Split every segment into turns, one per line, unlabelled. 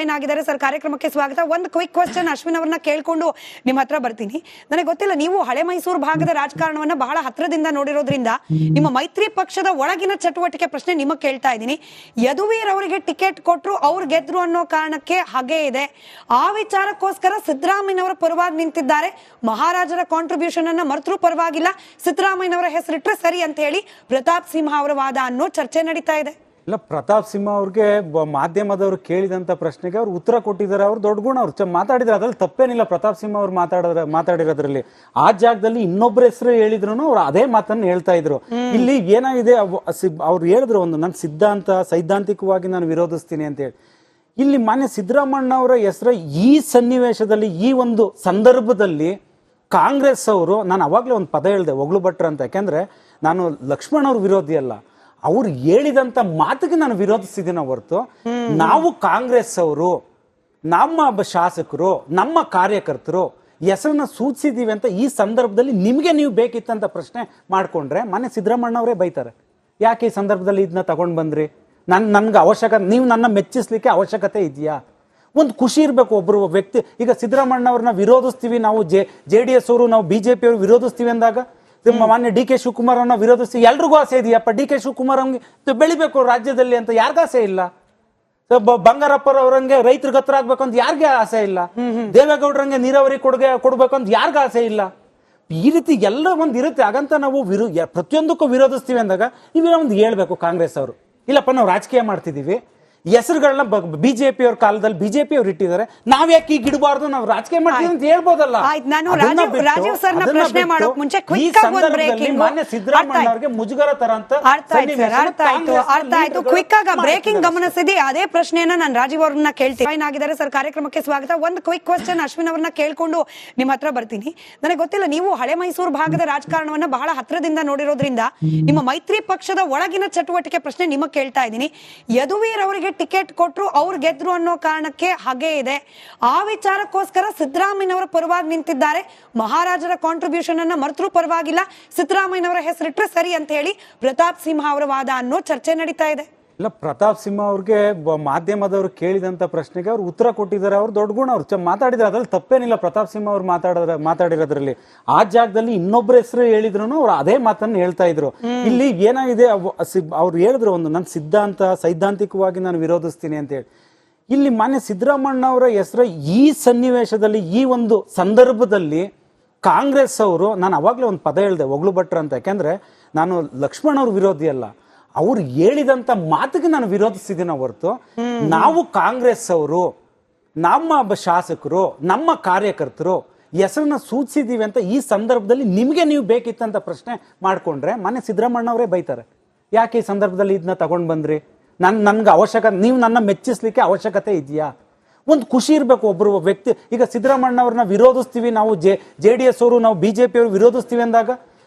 Join ಆಗಿದ್ದಾರೆ sir. ಕಾರ್ಯಕ್ರಮಕ್ಕೆ ಸ್ವಾಗತ. ಒಂದು ಕ್ವಿಕ್ ಕ್ವೆಶ್ಚನ್ ಅಶ್ವಿನ್ ಅವರನ್ನ ಕೇಳ್ಕೊಂಡು ನಿಮ್ಮ ಹತ್ರ ಬರ್ತೀನಿ. ನನಗೆ ಗೊತ್ತಿಲ್ಲ, ನೀವು ಹಳೆ ಮೈಸೂರು ಭಾಗದ ರಾಜಕಾರಣವನ್ನ ಬಹಳ ಹತ್ರದಿಂದ ನೋಡಿರೋದ್ರಿಂದ ನಿಮ್ಮ ಮೈತ್ರಿ ಪಕ್ಷದ ಒಳಗಿನ ಚಟುವಟಿಕೆ ಪ್ರಶ್ನೆ ನಿಮಗೆ ಕೇಳ್ತಾ ಇದ್ದೀನಿ. ಯದುವೀರ್ ಅವರಿಗೆ ಟಿಕೆಟ್ ಕೊಟ್ಟರು, ಅವ್ರು ಗೆದ್ರು ಅನ್ನೋ ಕಾರಣಕ್ಕೆ ಹಾಗೆ ಇದೆ. ಆ ವಿಚಾರಕ್ಕೋಸ್ಕರ ಸಿದ್ದರಾಮಯ್ಯನವರ ಪರವಾಗಿ ನಿಂತಿದ್ದಾರೆ. ಮಹಾರಾಜರ ಕಾಂಟ್ರಿಬ್ಯೂಷನ್ ಅನ್ನ ಮರ್ತರೂ ಪರವಾಗಿಲ್ಲ, ಸಿದ್ದರಾಮಯ್ಯನವರ ಹೆಸರಿಟ್ರೆ ಸರಿ ಅಂತ ಹೇಳಿ ಪ್ರತಾಪ್ ಸಿಂಹ ಅವರ ವಾದ ಅನ್ನೋ ಚರ್ಚೆ ನಡೀತಾ ಇದೆ.
ಇಲ್ಲ, ಪ್ರತಾಪ್ ಸಿಂಹ ಅವ್ರಿಗೆ ಮಾಧ್ಯಮದವರು ಕೇಳಿದಂತ ಪ್ರಶ್ನೆಗೆ ಅವ್ರು ಉತ್ತರ ಕೊಟ್ಟಿದ್ದಾರೆ. ಅವ್ರು ದೊಡ್ಡ ಗುಣ, ಅವ್ರು ಮಾತಾಡಿದ್ರೆ ಅದ್ರಲ್ಲಿ ತಪ್ಪೇನಿಲ್ಲ. ಪ್ರತಾಪ್ ಸಿಂಹ ಅವ್ರು ಮಾತಾಡಿರೋದ್ರಲ್ಲಿ ಆ ಜಾಗದಲ್ಲಿ ಇನ್ನೊಬ್ಬರ ಹೆಸರು ಹೇಳಿದ್ರು ಅವ್ರು ಅದೇ ಮಾತನ್ನು ಹೇಳ್ತಾ ಇದ್ರು. ಇಲ್ಲಿ ಏನಾಗಿದೆ, ಅವ್ರು ಹೇಳಿದ್ರು ಒಂದು ನನ್ನ ಸೈದ್ಧಾಂತಿಕವಾಗಿ ನಾನು ವಿರೋಧಿಸ್ತೀನಿ ಅಂತ ಹೇಳಿ. ಇಲ್ಲಿ ಮಾನ್ಯ ಸಿದ್ದರಾಮಣ್ಣ ಅವರ ಹೆಸರು ಈ ಸನ್ನಿವೇಶದಲ್ಲಿ, ಈ ಒಂದು ಸಂದರ್ಭದಲ್ಲಿ ಕಾಂಗ್ರೆಸ್ ಅವರು, ನಾನು ಅವಾಗಲೇ ಒಂದು ಪದ ಹೇಳಿದೆ, ಒಗ್ಳು ಭಟ್ರು ಅಂತ. ಯಾಕೆಂದ್ರೆ ನಾನು ಲಕ್ಷ್ಮಣ್ ಅವ್ರ ವಿರೋಧಿ ಅಲ್ಲ, ಅವ್ರು ಹೇಳಿದಂತ ಮಾತಿಗೆ ನಾನು ವಿರೋಧಿಸಿದ್ದೀನ ಹೊರತು, ನಾವು ಕಾಂಗ್ರೆಸ್ ಅವರು, ನಮ್ಮ ಶಾಸಕರು, ನಮ್ಮ ಕಾರ್ಯಕರ್ತರು ಹೆಸರನ್ನ ಸೂಚಿಸಿದೀವಿ ಅಂತ ಈ ಸಂದರ್ಭದಲ್ಲಿ ನಿಮ್ಗೆ ನೀವು ಬೇಕಿತ್ತಂತ ಪ್ರಶ್ನೆ ಮಾಡ್ಕೊಂಡ್ರೆ ಮಾನ್ಯ ಸಿದ್ದರಾಮಣ್ಣ ಅವರೇ ಬೈತಾರೆ. ಯಾಕೆ ಈ ಸಂದರ್ಭದಲ್ಲಿ ಇದನ್ನ ತಗೊಂಡ್ ಬಂದ್ರಿ? ನನ್ಗೆ ಅವಶ್ಯಕತೆ, ನೀವು ನನ್ನ ಮೆಚ್ಚಿಸ್ಲಿಕ್ಕೆ ಅವಶ್ಯಕತೆ ಇದೆಯಾ? ಒಂದು ಖುಷಿ ಇರಬೇಕು ಒಬ್ಬರು ವ್ಯಕ್ತಿ. ಈಗ ಸಿದ್ದರಾಮಣ್ಣ ಅವ್ರನ್ನ ವಿರೋಧಿಸ್ತೀವಿ ನಾವು, JDS ಅವರು, ನಾವು BJP ಅವರು ವಿರೋಧಿಸ್ತೀವಿ ಅಂದಾಗ, ಮಾನ್ಯ DK ಶಿವಕುಮಾರ್ ಅವ್ರನ್ನ ವಿರೋಧಿಸ್ತೀವಿ, ಎಲ್ರಿಗೂ ಆಸೆ ಇದೆಯಪ್ಪ DK ಶಿವಕುಮಾರ್ ಅವ್ನಿಗೆ ಬೆಳಿಬೇಕು ರಾಜ್ಯದಲ್ಲಿ ಅಂತ. ಯಾರಿಗಾಸೆ ಇಲ್ಲ? ಬಂಗಾರಪ್ಪರವ್ರಂಗೆ ರೈತರಿಗೆ ಹತ್ರ ಆಗ್ಬೇಕು ಅಂತ ಯಾರಿಗೆ ಆಸೆ ಇಲ್ಲ? ದೇವೇಗೌಡರಂಗೆ ನೀರಾವರಿ ಕೊಡ್ಬೇಕು ಅಂತ ಯಾರಿಗ ಆಸೆ ಇಲ್ಲ? ಈ ರೀತಿ ಎಲ್ಲ ಒಂದು ಇರುತ್ತೆ. ಹಾಗಂತ ನಾವು ಪ್ರತಿಯೊಂದಕ್ಕೂ ವಿರೋಧಿಸ್ತೀವಿ ಅಂದಾಗ ನೀವೇನೋ ಒಂದು ಹೇಳ್ಬೇಕು. ಕಾಂಗ್ರೆಸ್ ಅವರು, ಇಲ್ಲಪ್ಪ ನಾವು ರಾಜಕೀಯ ಮಾಡ್ತಿದೀವಿ, ಹೆಸರುಗಳನ್ನ BJP ಅವ್ರ ಕಾಲದಲ್ಲಿ BJP ಅವ್ರು ಇಟ್ಟಿದ್ದಾರೆ, ನಾವ್ ಯಾಕೆ ಈಗ ಇಡಬಾರ್ದು, ನಾವು ರಾಜಕೀಯ ಮಾಡ್ತೀವಿ ಅಂತ ಹೇಳ್ಬೋದಲ್ಲ. ಮಾನ್ಯ ಸಿದ್ದರಾಮಯ್ಯ ಅವರಿಗೆ ಮುಜುಗರ ತರ ಅಂತ
ಕ್ವಿಕ್ ಆಗಿ ಬ್ರೇಕಿಂಗ್ ಗಮನಿಸಿದಿ. ಅದೇ ಪ್ರಶ್ನೆಯನ್ನ ನಾನು ರಾಜೀವ್ ಅವ್ರನ್ನ ಕೇಳ್ತೀನಿ. ಜಾಯಿನ್ ಆಗಿದ್ದಾರೆ ಸರ್. ಕಾರ್ಯಕ್ರಮಕ್ಕೆ ಸ್ವಾಗತ. ಒಂದು ಕ್ವಿಕ್ ಕ್ವೆಶ್ಚನ್ ಅಶ್ವಿನ್ ಅವರನ್ನ ಕೇಳ್ಕೊಂಡು ನಿಮ್ಮ ಹತ್ರ ಬರ್ತೀನಿ. ನನಗೆ ಗೊತ್ತಿಲ್ಲ, ನೀವು ಹಳೆ ಮೈಸೂರು ಭಾಗದ ರಾಜಕಾರಣವನ್ನ ಬಹಳ ಹತ್ರದಿಂದ ನೋಡಿರೋದ್ರಿಂದ ನಿಮ್ಮ ಮೈತ್ರಿ ಪಕ್ಷದ ಒಳಗಿನ ಚಟುವಟಿಕೆ ಪ್ರಶ್ನೆ ನಿಮಗೆ ಕೇಳ್ತಾ ಇದ್ದೀನಿ. ಯದುವೀರ್ ಅವರಿಗೆ ಟಿಕೆಟ್ ಕೊಟ್ಟರು, ಅವ್ರು ಗೆದ್ರು ಅನ್ನೋ ಕಾರಣಕ್ಕೆ ಹಾಗೆ ಇದೆ. ಆ ವಿಚಾರಕ್ಕೋಸ್ಕರ ಸಿದ್ದರಾಮಯ್ಯನವರ ಪರವಾಗಿ ನಿಂತಿದ್ದಾರೆ. ಮಹಾರಾಜರ ಕಾಂಟ್ರಿಬ್ಯೂಷನ್ ಅನ್ನ ಮರ್ತರೂ ಪರವಾಗಿಲ್ಲ, ಸಿದ್ದರಾಮಯ್ಯನವರ ಹೆಸರಿಟ್ರೆ ಸರಿ ಅಂತ ಹೇಳಿ ಪ್ರತಾಪ್ ಸಿಂಹ ಅವರ ವಾದ ಅನ್ನೋ ಚರ್ಚೆ ನಡೀತಾ ಇದೆ.
ಇಲ್ಲ, ಪ್ರತಾಪ್ ಸಿಂಹ ಅವ್ರಿಗೆ ಮಾಧ್ಯಮದವರು ಕೇಳಿದಂತ ಪ್ರಶ್ನೆಗೆ ಅವ್ರು ಉತ್ತರ ಕೊಟ್ಟಿದ್ದಾರೆ. ಅವ್ರು ದೊಡ್ಡ ಗುಣ, ಅವ್ರು ಮಾತಾಡಿದ್ರೆ ಅದ್ರಲ್ಲಿ ತಪ್ಪೇನಿಲ್ಲ. ಪ್ರತಾಪ್ ಸಿಂಹ ಅವ್ರು ಮಾತಾಡಿರೋದ್ರಲ್ಲಿ ಆ ಜಾಗದಲ್ಲಿ ಇನ್ನೊಬ್ಬರ ಹೆಸರು ಹೇಳಿದ್ರು ಅವ್ರು ಅದೇ ಮಾತನ್ನು ಹೇಳ್ತಾ ಇದ್ರು. ಇಲ್ಲಿ ಏನಾಗಿದೆ, ಅವ್ರು ಹೇಳಿದ್ರು ಒಂದು ನನ್ನ ಸೈದ್ಧಾಂತಿಕವಾಗಿ ನಾನು ವಿರೋಧಿಸ್ತೀನಿ ಅಂತ ಹೇಳಿ. ಇಲ್ಲಿ ಮಾನ್ಯ ಸಿದ್ದರಾಮಣ್ಣ ಅವರ ಹೆಸರು ಈ ಸನ್ನಿವೇಶದಲ್ಲಿ, ಈ ಒಂದು ಸಂದರ್ಭದಲ್ಲಿ ಕಾಂಗ್ರೆಸ್ ಅವರು, ನಾನು ಅವಾಗಲೇ ಒಂದು ಪದ ಹೇಳಿದೆ, ಒಗ್ಳು ಭಟ್ರು ಅಂತ. ಯಾಕೆಂದ್ರೆ ನಾನು ಲಕ್ಷ್ಮಣ್ ಅವ್ರ ವಿರೋಧಿ ಅಲ್ಲ, ಅವ್ರು ಹೇಳಿದಂತ ಮಾತಿಗೆ ನಾನು ವಿರೋಧಿಸಿದ್ದೀನ ಹೊರತು, ನಾವು ಕಾಂಗ್ರೆಸ್ ಅವರು, ನಮ್ಮ ಶಾಸಕರು, ನಮ್ಮ ಕಾರ್ಯಕರ್ತರು ಹೆಸರನ್ನ ಸೂಚಿಸಿದೀವಿ ಅಂತ ಈ ಸಂದರ್ಭದಲ್ಲಿ ನಿಮ್ಗೆ ನೀವು ಬೇಕಿತ್ತಂತ ಪ್ರಶ್ನೆ ಮಾಡ್ಕೊಂಡ್ರೆ ಮಾನ್ಯ ಸಿದ್ದರಾಮಣ್ಣ ಅವರೇ ಬೈತಾರೆ. ಯಾಕೆ ಈ ಸಂದರ್ಭದಲ್ಲಿ ಇದನ್ನ ತಗೊಂಡ್ ಬಂದ್ರಿ? ನನ್ಗೆ ಅವಶ್ಯಕತೆ, ನೀವು ನನ್ನ ಮೆಚ್ಚಿಸ್ಲಿಕ್ಕೆ ಅವಶ್ಯಕತೆ ಇದೆಯಾ? ಒಂದು ಖುಷಿ ಇರಬೇಕು ಒಬ್ಬರು ವ್ಯಕ್ತಿ. ಈಗ ಸಿದ್ದರಾಮಣ್ಣ ಅವ್ರನ್ನ ವಿರೋಧಿಸ್ತೀವಿ ನಾವು, JDS ಅವರು, ನಾವು BJP ಅವರು ವಿರೋಧಿಸ್ತೀವಿ ಅಂದಾಗ,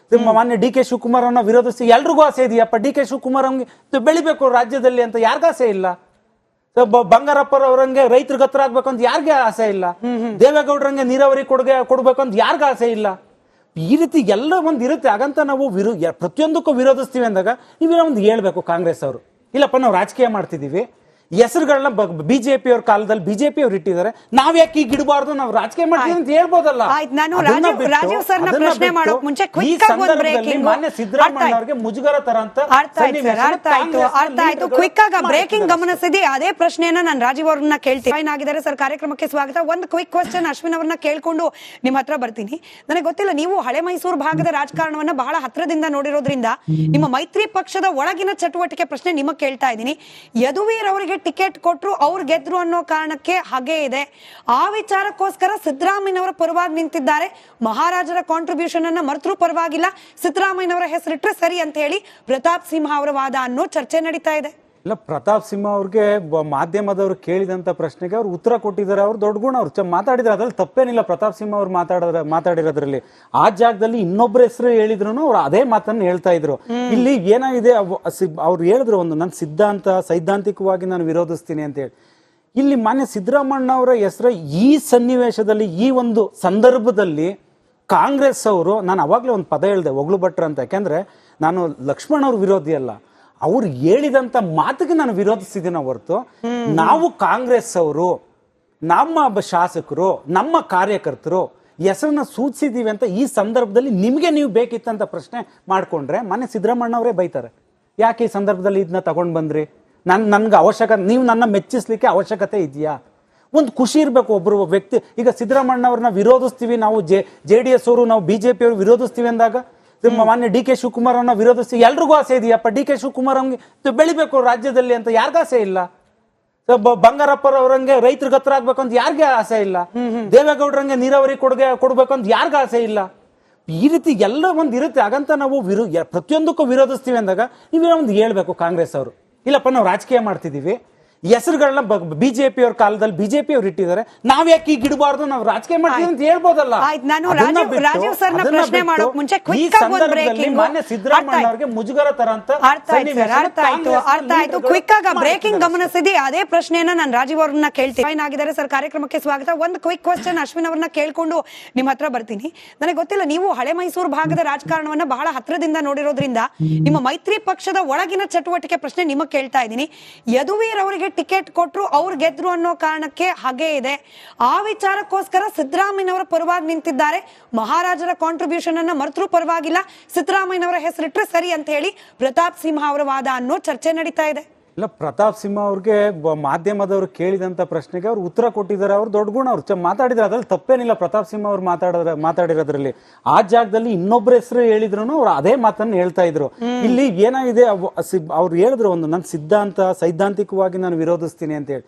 ಮಾನ್ಯ DK ಶಿವಕುಮಾರ್ ಅವ್ರನ್ನ ವಿರೋಧಿಸ್ತೀವಿ, ಎಲ್ರಿಗೂ ಆಸೆ ಇದೆಯಪ್ಪ DK ಶಿವಕುಮಾರ್ ಅವ್ನಿಗೆ ಬೆಳಿಬೇಕು ರಾಜ್ಯದಲ್ಲಿ ಅಂತ ಯಾರಿಗಾಸೆ ಇಲ್ಲ? ಬಂಗಾರಪ್ಪರವ್ರಂಗೆ ರೈತರಿಗೆ ಹತ್ರ ಆಗ್ಬೇಕು ಅಂತ ಯಾರಿಗೆ ಆಸೆ ಇಲ್ಲ? ದೇವೇಗೌಡರಂಗೆ ನೀರಾವರಿ ಕೊಡ್ಬೇಕು ಅಂತ ಯಾರಿಗ ಆಸೆ ಇಲ್ಲ? ಈ ರೀತಿ ಎಲ್ಲ ಒಂದು ಇರುತ್ತೆ. ಹಾಗಂತ ನಾವು ಪ್ರತಿಯೊಂದಕ್ಕೂ ವಿರೋಧಿಸ್ತೀವಿ ಅಂದಾಗ ನೀವೇನೋ ಒಂದು ಹೇಳ್ಬೇಕು. ಕಾಂಗ್ರೆಸ್ ಅವರು, ಇಲ್ಲಪ್ಪ ನಾವು ರಾಜಕೀಯ ಮಾಡ್ತಿದೀವಿ, ಹೆಸರುಗಳನ್ನ BJP ಅವ್ರ ಕಾಲದಲ್ಲಿ BJP ಅವ್ರು ಇಟ್ಟಿದ್ದಾರೆ, ನಾವ್ ಯಾಕೆ ಈಗ ಇಡಬಾರ್ದು, ನಾವು ರಾಜಕೀಯ ಮಾಡ್ತೀವಿ ಅಂತ ಹೇಳ್ಬೋದಲ್ಲ. ಮಾನ್ಯ ಸಿದ್ದರಾಮಯ್ಯ ಅವರಿಗೆ ಮುಜುಗರ ತರ ಅಂತ
ಕ್ವಿಕ್ ಆಗಿ ಬ್ರೇಕಿಂಗ್ ಗಮನಿಸಿದಿ. ಅದೇ ಪ್ರಶ್ನೆಯನ್ನ ನಾನು ರಾಜೀವ್ ಅವ್ರನ್ನ ಕೇಳ್ತೀನಿ. ಜಾಯಿನ್ ಆಗಿದ್ದಾರೆ ಸರ್. ಕಾರ್ಯಕ್ರಮಕ್ಕೆ ಸ್ವಾಗತ. ಒಂದು ಕ್ವಿಕ್ ಕ್ವೆಶ್ಚನ್ ಅಶ್ವಿನ್ ಅವರನ್ನ ಕೇಳ್ಕೊಂಡು ನಿಮ್ಮ ಹತ್ರ ಬರ್ತೀನಿ. ನನಗೆ ಗೊತ್ತಿಲ್ಲ, ನೀವು ಹಳೆ ಮೈಸೂರು ಭಾಗದ ರಾಜಕಾರಣವನ್ನ ಬಹಳ ಹತ್ರದಿಂದ ನೋಡಿರೋದ್ರಿಂದ ನಿಮ್ಮ ಮೈತ್ರಿ ಪಕ್ಷದ ಒಳಗಿನ ಚಟುವಟಿಕೆ ಪ್ರಶ್ನೆ ನಿಮಗೆ ಕೇಳ್ತಾ ಇದ್ದೀನಿ. ಯದುವೀರ್ ಅವರಿಗೆ ಟಿಕೆಟ್ ಕೊಟ್ಟರು, ಅವ್ರು ಗೆದ್ರು ಅನ್ನೋ ಕಾರಣಕ್ಕೆ ಹಾಗೆ ಇದೆ. ಆ ವಿಚಾರಕ್ಕೋಸ್ಕರ ಸಿದ್ದರಾಮಯ್ಯನವರ ಪರವಾಗಿ ನಿಂತಿದ್ದಾರೆ. ಮಹಾರಾಜರ ಕಾಂಟ್ರಿಬ್ಯೂಷನ್ ಅನ್ನ ಮರ್ತರೂ ಪರವಾಗಿಲ್ಲ, ಸಿದ್ದರಾಮಯ್ಯನವರ ಹೆಸರಿಟ್ರೆ ಸರಿ ಅಂತ ಹೇಳಿ ಪ್ರತಾಪ್ ಸಿಂಹ ಅವರ ವಾದ ಅನ್ನೋ ಚರ್ಚೆ ನಡೀತಾ ಇದೆ.
ಇಲ್ಲ, ಪ್ರತಾಪ್ ಸಿಂಹ ಅವ್ರಿಗೆ ಮಾಧ್ಯಮದವರು ಕೇಳಿದಂತ ಪ್ರಶ್ನೆಗೆ ಅವ್ರು ಉತ್ತರ ಕೊಟ್ಟಿದ್ದಾರೆ. ಅವ್ರು ದೊಡ್ಡ ಗುಣ, ಅವ್ರು ಮಾತಾಡಿದ್ರೆ ಅದ್ರಲ್ಲಿ ತಪ್ಪೇನಿಲ್ಲ. ಪ್ರತಾಪ್ ಸಿಂಹ ಅವ್ರು ಮಾತಾಡಿರೋದ್ರಲ್ಲಿ ಆ ಜಾಗದಲ್ಲಿ ಇನ್ನೊಬ್ಬರ ಹೆಸರು ಹೇಳಿದ್ರು ಅವ್ರು ಅದೇ ಮಾತನ್ನು ಹೇಳ್ತಾ ಇದ್ರು. ಇಲ್ಲಿ ಏನಾಗಿದೆ, ಅವ್ರು ಹೇಳಿದ್ರು ಒಂದು ನನ್ನ ಸೈದ್ಧಾಂತಿಕವಾಗಿ ನಾನು ವಿರೋಧಿಸ್ತೀನಿ ಅಂತ ಹೇಳಿ. ಇಲ್ಲಿ ಮಾನ್ಯ ಸಿದ್ದರಾಮಣ್ಣ ಅವರ ಹೆಸರು ಈ ಸನ್ನಿವೇಶದಲ್ಲಿ, ಈ ಒಂದು ಸಂದರ್ಭದಲ್ಲಿ ಕಾಂಗ್ರೆಸ್ ಅವರು, ನಾನು ಅವಾಗಲೇ ಒಂದು ಪದ ಹೇಳಿದೆ, ಒಗ್ಳು ಭಟ್ರು ಅಂತ. ಯಾಕೆಂದ್ರೆ ನಾನು ಲಕ್ಷ್ಮಣ್ ಅವ್ರ ವಿರೋಧಿ ಅಲ್ಲ, ಅವ್ರು ಹೇಳಿದಂತ ಮಾತಿಗೆ ನಾನು ವಿರೋಧಿಸಿದ್ದೀನ ಹೊರತು ನಾವು ಕಾಂಗ್ರೆಸ್ ಅವರು ನಮ್ಮ ಶಾಸಕರು ನಮ್ಮ ಕಾರ್ಯಕರ್ತರು ಹೆಸರನ್ನ ಸೂಚಿಸಿದೀವಿ ಅಂತ ಈ ಸಂದರ್ಭದಲ್ಲಿ ನಿಮ್ಗೆ ನೀವು ಬೇಕಿತ್ತಂತ ಪ್ರಶ್ನೆ ಮಾಡ್ಕೊಂಡ್ರೆ ಮನೆ ಸಿದ್ದರಾಮಣ್ಣ ಅವರೇ ಬೈತಾರೆ. ಯಾಕೆ ಈ ಸಂದರ್ಭದಲ್ಲಿ ಇದನ್ನ ತಗೊಂಡ್ ಬಂದ್ರಿ? ನನ್ಗೆ ನೀವು ನನ್ನ ಮೆಚ್ಚಿಸ್ಲಿಕ್ಕೆ ಅವಶ್ಯಕತೆ ಇದೆಯಾ? ಒಂದು ಖುಷಿ ಇರಬೇಕು ಒಬ್ರು ವ್ಯಕ್ತಿ. ಈಗ ಸಿದ್ದರಾಮಣ್ಣ ಅವ್ರನ್ನ ವಿರೋಧಿಸ್ತೀವಿ ನಾವು, JDS ಅವರು ನಾವು BJP ಅವರು ವಿರೋಧಿಸ್ತೀವಿ ಅಂದಾಗ ಮಾನ್ಯ DK ಶಿವಕುಮಾರ್ ಅವ್ರನ್ನ ವಿರೋಧಿಸ್ತೀವಿ. ಎಲ್ರಿಗೂ ಆಸೆ ಇದೆಯಪ್ಪ DK ಶಿವಕುಮಾರ್ ಅವ್ನಿಗೆ ಬೆಳಿಬೇಕು ರಾಜ್ಯದಲ್ಲಿ ಅಂತ, ಯಾರಿಗಾಸೆ ಇಲ್ಲ? ಬಂಗಾರಪ್ಪರವ್ರಂಗೆ ರೈತರಿಗೆ ಹತ್ರ ಆಗ್ಬೇಕು ಅಂತ ಯಾರಿಗೆ ಆಸೆ ಇಲ್ಲ? ದೇವೇಗೌಡರಂಗೆ ನೀರಾವರಿ ಕೊಡ್ಬೇಕು ಅಂತ ಯಾರಿಗ ಆಸೆ ಇಲ್ಲ? ಈ ರೀತಿ ಎಲ್ಲ ಒಂದ್ ಇರುತ್ತೆ. ಹಾಗಂತ ನಾವು ಪ್ರತಿಯೊಂದಕ್ಕೂ ವಿರೋಧಿಸ್ತೀವಿ ಅಂದಾಗ ನೀವೇ ಒಂದು ಹೇಳ್ಬೇಕು ಕಾಂಗ್ರೆಸ್ ಅವರು, ಇಲ್ಲಪ್ಪ ನಾವು ರಾಜಕೀಯ ಮಾಡ್ತಿದೀವಿ, ಹೆಸರುಗಳನ್ನ BJP ಅವ್ರ ಕಾಲದಲ್ಲಿ BJP ಅವ್ರು ಇಟ್ಟಿದ್ದಾರೆ, ನಾವ್ ಯಾಕೆ ಈಗ ಇಡಬಾರ್ದು, ನಾವು ರಾಜಕೀಯ ಮಾಡ್ತೀವಿ ಅಂತ ಹೇಳ್ಬೋದಲ್ಲ.
ನಾನು ರಾಜೀವ್ ಸರ್ನ ಪ್ರಶ್ನೆ ಮಾಡೋಕ್ ಮುಂಚೆ ಕ್ವಿಕ್ ಆಗಿ ಒಂದು ಬ್ರೇಕಿಂಗ್.
ಮಾನ್ಯ ಸಿದ್ದರಾಮಯ್ಯ ಅವರಿಗೆ ಮುಜುಗರ ತರ ಅಂತ
ಅರ್ಥ ಆಯ್ತು. ಕ್ವಿಕ್ ಆಗಿ ಬ್ರೇಕಿಂಗ್ ಗಮನಿಸಿದಿ. ಅದೇ ಪ್ರಶ್ನೆಯನ್ನ ನಾನು ರಾಜೀವ್ ಅವ್ರನ್ನ ಕೇಳ್ತೀನಿ. ಜಾಯ್ನ್ ಆಗಿದ್ದಾರೆ ಸರ್, ಕಾರ್ಯಕ್ರಮಕ್ಕೆ ಸ್ವಾಗತ. ಒಂದು ಕ್ವಿಕ್ ಕ್ವಶನ್ ಅಶ್ವಿನ್ ಅವ್ರನ್ನ ಕೇಳ್ಕೊಂಡು ನಿಮ್ಮ ಹತ್ರ ಬರ್ತೀನಿ. ನನಗೆ ಗೊತ್ತಿಲ್ಲ, ನೀವು ಹಳೆ ಮೈಸೂರು ಭಾಗದ ರಾಜಕಾರಣವನ್ನ ಬಹಳ ಹತ್ರದಿಂದ ನೋಡಿರೋದ್ರಿಂದ ನಿಮ್ಮ ಮೈತ್ರಿ ಪಕ್ಷದ ಒಳಗಿನ ಚಟುವಟಿಕೆ ಪ್ರಶ್ನೆ ನಿಮಗೆ ಕೇಳ್ತಾ ಇದ್ದೀನಿ. ಯದುವೀರ್ ಅವರಿಗೆ ಟಿಕೆಟ್ ಕೊಟ್ರು, ಅವ್ರು ಗೆದ್ರು ಅನ್ನೋ ಕಾರಣಕ್ಕೆ ಹಾಗೆ ಇದೆ. ಆ ವಿಚಾರಕ್ಕೋಸ್ಕರ ಸಿದ್ದರಾಮಯ್ಯನವರ ಪರವಾಗಿ ನಿಂತಿದ್ದಾರೆ. ಮಹಾರಾಜರ ಕಾಂಟ್ರಿಬ್ಯೂಷನ್ ಅನ್ನ ಮರೆತರೂ ಪರವಾಗಿಲ್ಲ, ಸಿದ್ದರಾಮಯ್ಯನವರ ಹೆಸರಿಟ್ರೆ ಸರಿ ಅಂತ ಹೇಳಿ ಪ್ರತಾಪ್ ಸಿಂಹ ಅವರ ವಾದ ಅನ್ನೋ ಚರ್ಚೆ ನಡೀತಾ ಇದೆ.
ಇಲ್ಲ, ಪ್ರತಾಪ್ ಸಿಂಹ ಅವ್ರಿಗೆ ಮಾಧ್ಯಮದವರು ಕೇಳಿದಂತ ಪ್ರಶ್ನೆಗೆ ಅವ್ರು ಉತ್ತರ ಕೊಟ್ಟಿದ್ದಾರೆ. ಅವ್ರು ದೊಡ್ಡ ಗುಣ, ಅವ್ರು ಮಾತಾಡಿದ್ರೆ ಅದ್ರಲ್ಲಿ ತಪ್ಪೇನಿಲ್ಲ. ಪ್ರತಾಪ್ ಸಿಂಹ ಅವ್ರು ಮಾತಾಡಿರೋದ್ರಲ್ಲಿ ಆ ಜಾಗದಲ್ಲಿ ಇನ್ನೊಬ್ಬರ ಹೆಸರು ಹೇಳಿದ್ರು ಅವ್ರು ಅದೇ ಮಾತನ್ನ ಹೇಳ್ತಾ ಇದ್ರು. ಇಲ್ಲಿ ಏನಾಗಿದೆ, ಅವ್ರು ಹೇಳಿದ್ರು ಒಂದು, ನನ್ನ ಸೈದ್ಧಾಂತಿಕವಾಗಿ ನಾನು ವಿರೋಧಿಸ್ತೀನಿ ಅಂತ ಹೇಳಿ.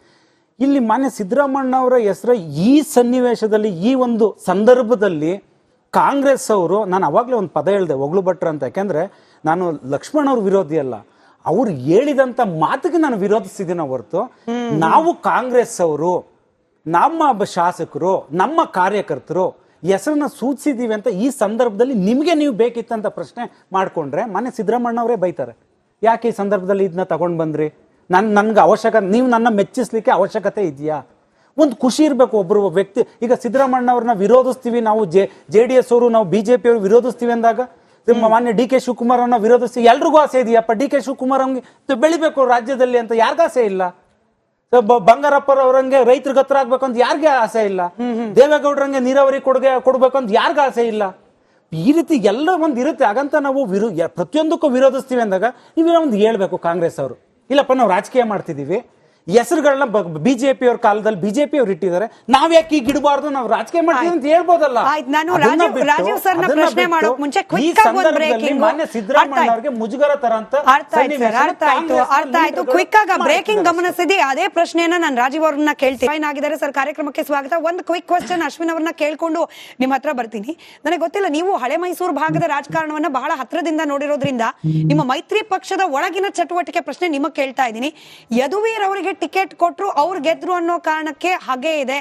ಇಲ್ಲಿ ಮಾನ್ಯ ಸಿದ್ದರಾಮಣ್ಣ ಅವರ ಹೆಸರು ಈ ಸನ್ನಿವೇಶದಲ್ಲಿ, ಈ ಒಂದು ಸಂದರ್ಭದಲ್ಲಿ ಕಾಂಗ್ರೆಸ್ ಅವರು, ನಾನು ಅವಾಗಲೇ ಒಂದು ಪದ ಹೇಳಿದೆ, ಒಗ್ಳು ಭಟ್ರ ಅಂತ. ಯಾಕೆಂದ್ರೆ ನಾನು ಲಕ್ಷ್ಮಣ್ ಅವ್ರ ವಿರೋಧಿ ಅಲ್ಲ, ಅವ್ರು ಹೇಳಿದಂತ ಮಾತಿಗೆ ನಾನು ವಿರೋಧಿಸಿದ್ದೀನ ಹೊರತು ನಾವು ಕಾಂಗ್ರೆಸ್ ಅವರು ನಮ್ಮ ಶಾಸಕರು ನಮ್ಮ ಕಾರ್ಯಕರ್ತರು ಹೆಸರನ್ನ ಸೂಚಿಸಿದೀವಿ ಅಂತ ಈ ಸಂದರ್ಭದಲ್ಲಿ ನಿಮ್ಗೆ ನೀವು ಬೇಕಿತ್ತಂತ ಪ್ರಶ್ನೆ ಮಾಡ್ಕೊಂಡ್ರೆ ಮನೆ ಸಿದ್ದರಾಮಣ್ಣ ಅವರೇ ಬೈತಾರೆ. ಯಾಕೆ ಈ ಸಂದರ್ಭದಲ್ಲಿ ಇದನ್ನ ತಗೊಂಡ್ ಬಂದ್ರಿ? ನನ್ಗೆ ನೀವು ನನ್ನ ಮೆಚ್ಚಿಸ್ಲಿಕ್ಕೆ ಅವಶ್ಯಕತೆ ಇದೆಯಾ? ಒಂದು ಖುಷಿ ಇರಬೇಕು ಒಬ್ರು ವ್ಯಕ್ತಿ. ಈಗ ಸಿದ್ದರಾಮಣ್ಣ ಅವ್ರನ್ನ ವಿರೋಧಿಸ್ತೀವಿ ನಾವು, JDS ಅವರು ನಾವು BJP ಅವರು ವಿರೋಧಿಸ್ತೀವಿ ಅಂದಾಗ ಮಾನ್ಯ DK ಶಿವಕುಮಾರ್ ಅವ್ರನ್ನ ವಿರೋಧಿಸ್ತೀವಿ. ಎಲ್ರಿಗೂ ಆಸೆ ಇದೆಯಪ್ಪ DK ಶಿವಕುಮಾರ್ ಅವ್ನಿಗೆ ಬೆಳಿಬೇಕು ರಾಜ್ಯದಲ್ಲಿ ಅಂತ, ಯಾರಿಗಾಸೆ ಇಲ್ಲ? ಬಂಗಾರಪ್ಪರವ್ರಂಗೆ ರೈತರಿಗೆ ಹತ್ರ ಆಗ್ಬೇಕು ಅಂತ ಯಾರಿಗೆ ಆಸೆ ಇಲ್ಲ? ದೇವೇಗೌಡರಂಗೆ ನೀರಾವರಿ ಕೊಡ್ಬೇಕು ಅಂತ ಯಾರಿಗ ಆಸೆ ಇಲ್ಲ? ಈ ರೀತಿ ಎಲ್ಲ ಒಂದ್ ಇರುತ್ತೆ. ಹಾಗಂತ ನಾವು ಪ್ರತಿಯೊಂದಕ್ಕೂ ವಿರೋಧಿಸ್ತೀವಿ ಅಂದಾಗ ನೀವೇ ಒಂದು ಹೇಳ್ಬೇಕು ಕಾಂಗ್ರೆಸ್ ಅವರು, ಇಲ್ಲಪ್ಪ ನಾವು ರಾಜಕೀಯ ಮಾಡ್ತಿದೀವಿ, ಹೆಸರುಗಳನ್ನ BJP ಅವ್ರ ಕಾಲದಲ್ಲಿ BJP ಅವ್ರು ಇಟ್ಟಿದ್ದಾರೆ, ನಾವ್ ಯಾಕೆ ಈಗ ಇಡಬಾರ್ದು, ನಾವು ರಾಜಕೀಯ ಮಾಡ್ತೀವಿ ಅಂತ ಹೇಳ್ಬೋದಲ್ಲ.
ನಾನು ರಾಜೀವ್ ಸರ್ನ ಪ್ರಶ್ನೆ ಮಾಡೋಕ್ ಮುಂಚೆ ಕ್ವಿಕ್ ಆಗಿ ಒಂದು ಬ್ರೇಕಿಂಗ್.
ಮಾನ್ಯ ಸಿದ್ದರಾಮಯ್ಯ ಅವರಿಗೆ ಮುಜುಗರ ತರ ಅಂತ
ಅರ್ಥ ಆಯ್ತು. ಕ್ವಿಕ್ ಆಗಿ ಬ್ರೇಕಿಂಗ್ ಗಮನಿಸಿದಿ. ಅದೇ ಪ್ರಶ್ನೆಯನ್ನ ನಾನು ರಾಜೀವ್ ಅವ್ರನ್ನ ಕೇಳ್ತೀನಿ. ಜಾಯ್ನ್ ಆಗಿದ್ದಾರೆ ಸರ್, ಕಾರ್ಯಕ್ರಮಕ್ಕೆ ಸ್ವಾಗತ. ಒಂದು ಕ್ವಿಕ್ ಕ್ವಶನ್ ಅಶ್ವಿನ್ ಅವ್ರನ್ನ ಕೇಳ್ಕೊಂಡು ನಿಮ್ಮ ಹತ್ರ ಬರ್ತೀನಿ. ನನಗೆ ಗೊತ್ತಿಲ್ಲ, ನೀವು ಹಳೆ ಮೈಸೂರು ಭಾಗದ ರಾಜಕಾರಣವನ್ನ ಬಹಳ ಹತ್ರದಿಂದ ನೋಡಿರೋದ್ರಿಂದ ನಿಮ್ಮ ಮೈತ್ರಿ ಪಕ್ಷದ ಒಳಗಿನ ಚಟುವಟಿಕೆ ಪ್ರಶ್ನೆ ನಿಮಗೆ ಕೇಳ್ತಾ ಇದ್ದೀನಿ. ಯದುವೀರ್ ಅವರಿಗೆ ಟಿಕೆಟ್ ಕೊಟ್ರು, ಅವ್ರು ಗೆದ್ರು ಅನ್ನೋ ಕಾರಣಕ್ಕೆ ಹಾಗೆ ಇದೆ.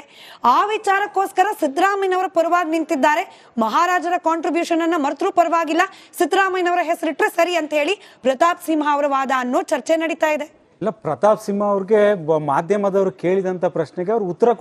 ಆ ವಿಚಾರಕ್ಕೋಸ್ಕರ ಸಿದ್ದರಾಮಯ್ಯನವರ ಪರವಾಗಿ ನಿಂತಿದ್ದಾರೆ. ಮಹಾರಾಜರ ಕಾಂಟ್ರಿಬ್ಯೂಷನ್ ಅನ್ನ ಮರೆತರೂ ಪರವಾಗಿಲ್ಲ, ಸಿದ್ದರಾಮಯ್ಯನವರ ಹೆಸರಿಟ್ರೆ ಸರಿ ಅಂತ ಹೇಳಿ ಪ್ರತಾಪ್ ಸಿಂಹ ಅವರ ವಾದ ಅನ್ನೋ ಚರ್ಚೆ ನಡೀತಾ ಇದೆ.
ಇಲ್ಲ, ಪ್ರತಾಪ್ ಸಿಂಹ ಅವ್ರಿಗೆ ಮಾಧ್ಯಮದವರು ಕೇಳಿದಂತ ಪ್ರಶ್ನೆಗೆ ಅವ್ರು ಉತ್ತರ